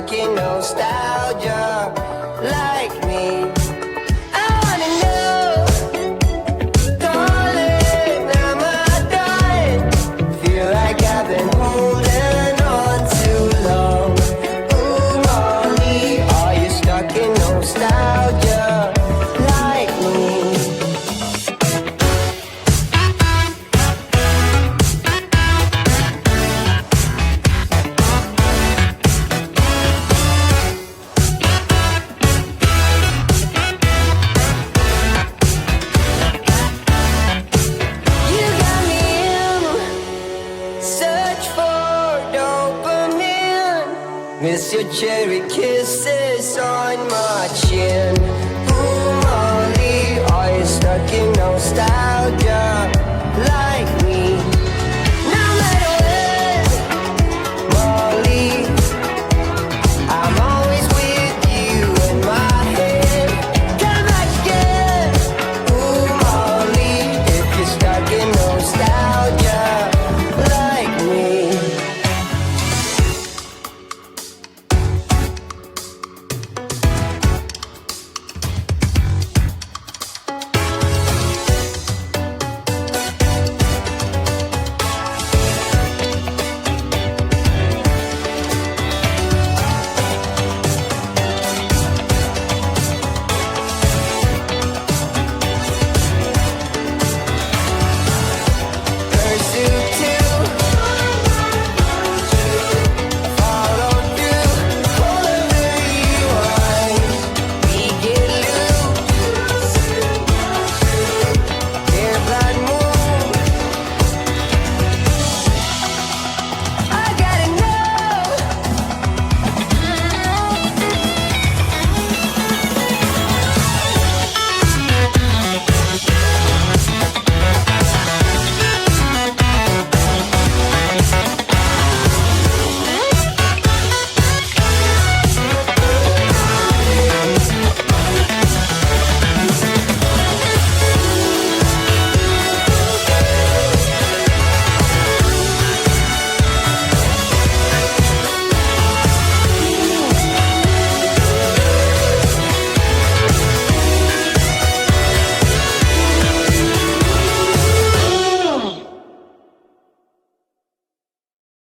stuck in nostalgia like me? I wanna know, darling, am I done? Feel like I've been holding on too long. Ooh, Molly, are you stuck in nostalgia like me? You got me in search for dopamine. Miss your cherry kisses on my chin. Ooh, Molly, are you stuck in nostalgia